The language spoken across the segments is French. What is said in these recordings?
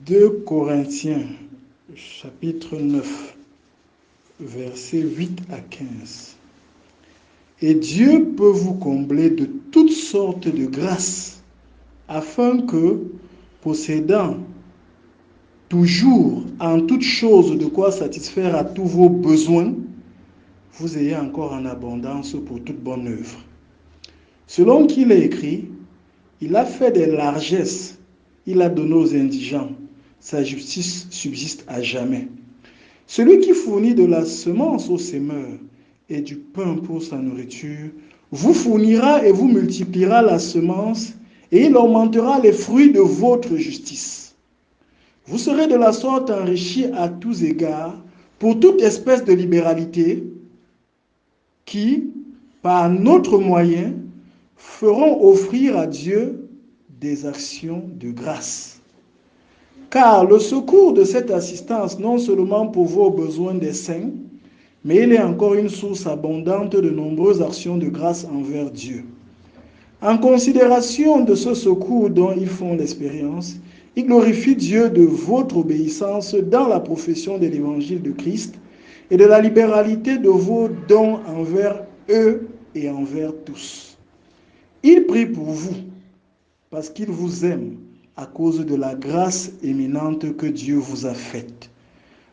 2 Corinthiens, chapitre 9, versets 8 à 15. Et Dieu peut vous combler de toutes sortes de grâces, afin que, possédant toujours en toutes choses de quoi satisfaire à tous vos besoins, vous ayez encore en abondance pour toute bonne œuvre. Selon qu'il est écrit, il a fait des largesses, il a donné aux indigents, sa justice subsiste à jamais. Celui qui fournit de la semence aux semeurs et du pain pour sa nourriture, vous fournira et vous multipliera la semence et il augmentera les fruits de votre justice. Vous serez de la sorte enrichis à tous égards pour toute espèce de libéralité qui, par notre moyen, feront offrir à Dieu des actions de grâce. Car le secours de cette assistance, non seulement pour vos besoins des saints, mais il est encore une source abondante de nombreuses actions de grâce envers Dieu. En considération de ce secours dont ils font l'expérience, ils glorifient Dieu de votre obéissance dans la profession de l'évangile de Christ et de la libéralité de vos dons envers eux et envers tous. Ils prient pour vous parce qu'ils vous aiment à cause de la grâce éminente que Dieu vous a faite.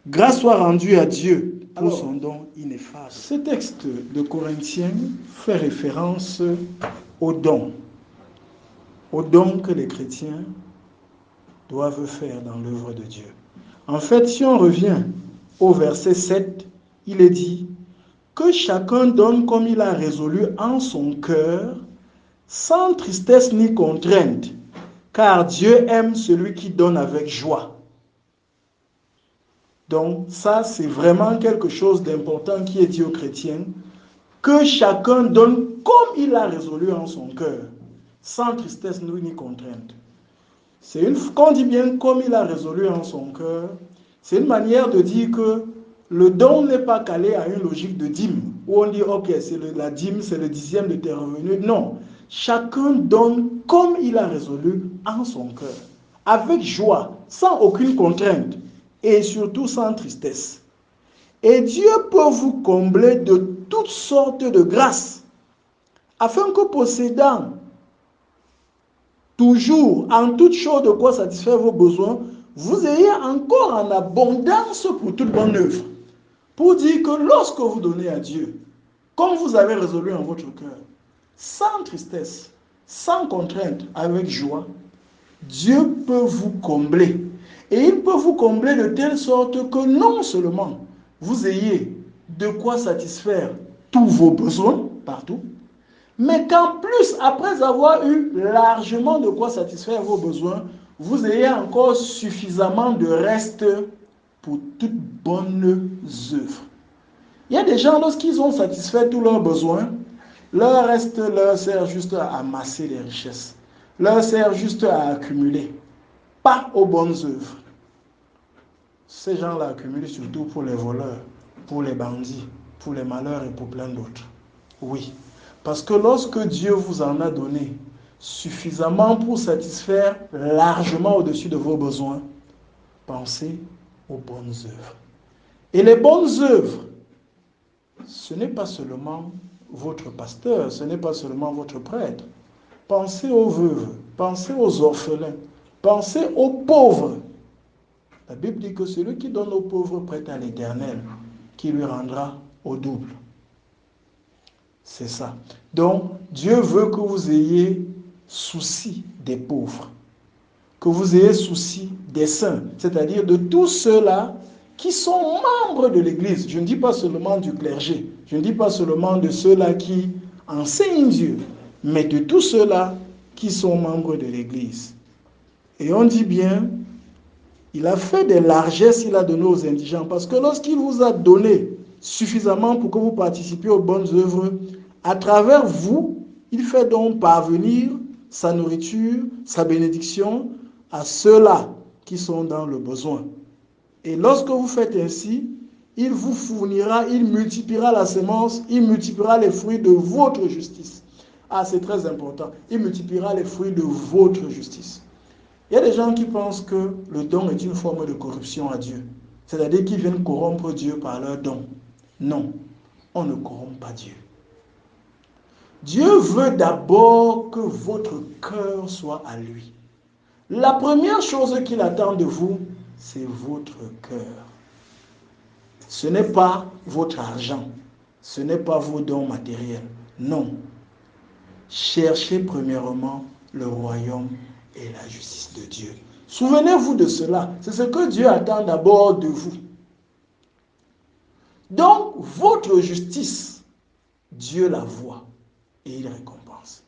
Grâce soit rendue à Dieu pour son don ineffable. Ce texte de Corinthiens fait référence aux dons que les chrétiens doivent faire dans l'œuvre de Dieu. En fait, si on revient au verset 7, il est dit que chacun donne comme il a résolu en son cœur, sans tristesse ni contrainte, car Dieu aime celui qui donne avec joie. Donc ça, c'est vraiment quelque chose d'important qui est dit aux chrétiens, que chacun donne comme il a résolu en son cœur, sans tristesse ni contrainte. Quand on dit bien comme il a résolu en son cœur, c'est une manière de dire que le don n'est pas calé à une logique de dîme, où on dit, ok, c'est la dîme, c'est le dixième de tes revenus. Non, chacun donne comme il a résolu en son cœur, avec joie, sans aucune contrainte, et surtout sans tristesse. Et Dieu peut vous combler de toutes sortes de grâces, afin que possédant toujours en toutes choses de quoi satisfaire vos besoins, vous ayez encore en abondance pour toute bonne œuvre. Pour dire que lorsque vous donnez à Dieu, comme vous avez résolu en votre cœur, sans tristesse, sans contrainte, avec joie, Dieu peut vous combler. Et il peut vous combler de telle sorte que non seulement vous ayez de quoi satisfaire tous vos besoins partout, mais qu'en plus, après avoir eu largement de quoi satisfaire vos besoins, vous ayez encore suffisamment de reste pour toutes bonnes œuvres. Il y a des gens, lorsqu'ils ont satisfait tous leurs besoins, leur reste leur sert juste à amasser les richesses, leur sert juste à accumuler, pas aux bonnes œuvres. Ces gens-là accumulent surtout pour les voleurs, pour les bandits, pour les malheurs et pour plein d'autres. Oui. Parce que lorsque Dieu vous en a donné suffisamment pour satisfaire largement au-dessus de vos besoins, pensez aux bonnes œuvres. Et les bonnes œuvres, ce n'est pas seulement votre pasteur, ce n'est pas seulement votre prêtre. Pensez aux veuves, pensez aux orphelins, pensez aux pauvres. La Bible dit que celui qui donne aux pauvres prête à l'Éternel, qui lui rendra au double. C'est ça. Donc, Dieu veut que vous ayez souci des pauvres, que vous ayez souci des saints, c'est-à-dire de tous ceux-là qui sont membres de l'Église. Je ne dis pas seulement du clergé, je ne dis pas seulement de ceux-là qui enseignent Dieu, mais de tous ceux-là qui sont membres de l'Église. Et on dit bien, il a fait des largesses, il a donné aux indigents, parce que lorsqu'il vous a donné suffisamment pour que vous participiez aux bonnes œuvres, à travers vous, il fait donc parvenir sa nourriture, sa bénédiction à ceux-là qui sont dans le besoin. Et lorsque vous faites ainsi, il vous fournira, il multipliera la semence, il multipliera les fruits de votre justice. Ah, c'est très important. Il multipliera les fruits de votre justice. Il y a des gens qui pensent que le don est une forme de corruption à Dieu. C'est-à-dire qu'ils viennent corrompre Dieu par leur don. Non, on ne corrompt pas Dieu. Dieu veut d'abord que votre cœur soit à lui. La première chose qu'il attend de vous, c'est votre cœur. Ce n'est pas votre argent, ce n'est pas vos dons matériels. Non. Cherchez premièrement le royaume et la justice de Dieu. Souvenez-vous de cela. C'est ce que Dieu attend d'abord de vous. Donc, votre justice, Dieu la voit et il récompense.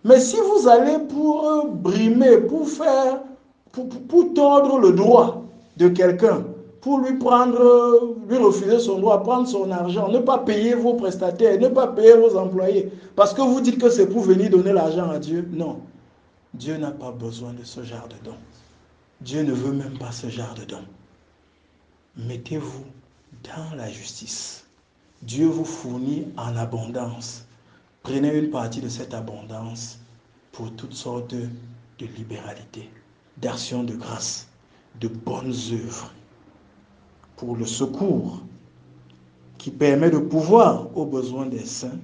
Mais si vous allez pour brimer, pour tordre le droit de quelqu'un, pour lui refuser son droit, prendre son argent, ne pas payer vos prestataires, ne pas payer vos employés, parce que vous dites que c'est pour venir donner l'argent à Dieu, non. Dieu n'a pas besoin de ce genre de don. Dieu ne veut même pas ce genre de don. Mettez-vous dans la justice. Dieu vous fournit en abondance. Prenez une partie de cette abondance pour toutes sortes de libéralité, d'actions de grâce, de bonnes œuvres, pour le secours qui permet de pouvoir aux besoins des saints,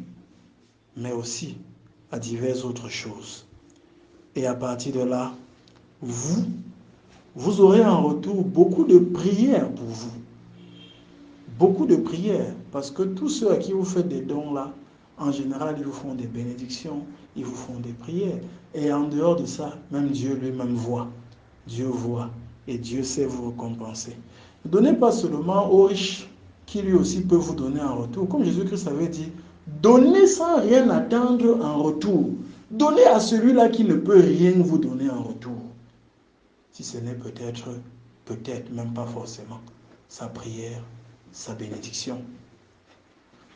mais aussi à diverses autres choses. Et à partir de là, vous aurez en retour beaucoup de prières pour vous. Beaucoup de prières, parce que tous ceux à qui vous faites des dons là, en général, ils vous font des bénédictions, ils vous font des prières. Et en dehors de ça, même Dieu lui-même voit. Dieu voit et Dieu sait vous récompenser. Ne donnez pas seulement aux riches qui lui aussi peut vous donner en retour. Comme Jésus-Christ avait dit, donnez sans rien attendre en retour. Donnez à celui-là qui ne peut rien vous donner en retour. Si ce n'est peut-être même pas forcément, sa prière, sa bénédiction.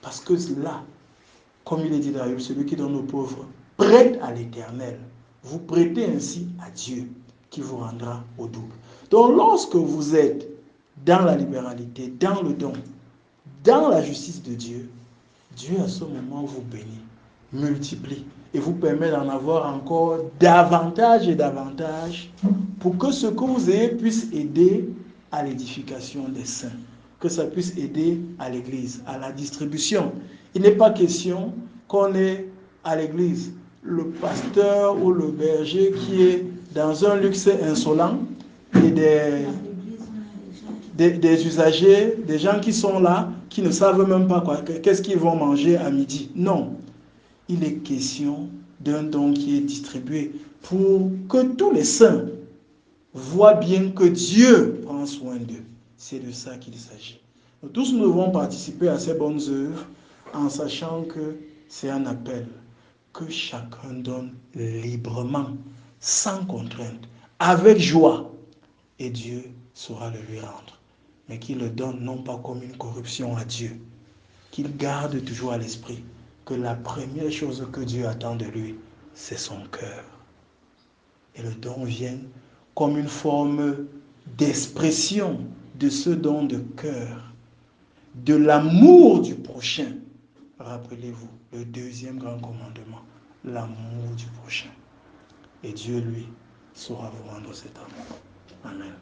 Parce que là, comme il est dit dans la Bible, celui qui donne aux pauvres prête à l'Éternel. Vous prêtez ainsi à Dieu qui vous rendra au double. Donc lorsque vous êtes dans la libéralité, dans le don, dans la justice de Dieu, Dieu à ce moment vous bénit, multiplie et vous permet d'en avoir encore davantage et davantage pour que ce que vous ayez puisse aider à l'édification des saints, que ça puisse aider à l'église, à la distribution. Il n'est pas question qu'on ait à l'église le pasteur ou le berger qui est dans un luxe insolent et des usagers, des gens qui sont là, qui ne savent même pas qu'est-ce qu'ils vont manger à midi. Non, il est question d'un don qui est distribué pour que tous les saints voient bien que Dieu prend soin d'eux. C'est de ça qu'il s'agit. Nous tous nous devons participer à ces bonnes œuvres en sachant que c'est un appel que chacun donne librement, sans contrainte, avec joie, et Dieu saura le lui rendre. Mais qu'il le donne non pas comme une corruption à Dieu, qu'il garde toujours à l'esprit que la première chose que Dieu attend de lui, c'est son cœur. Et le don vient comme une forme d'expression de ce don de cœur, de l'amour du prochain. Rappelez-vous, le deuxième grand commandement, l'amour du prochain. Et Dieu, lui, saura vous rendre cet amour. Amen.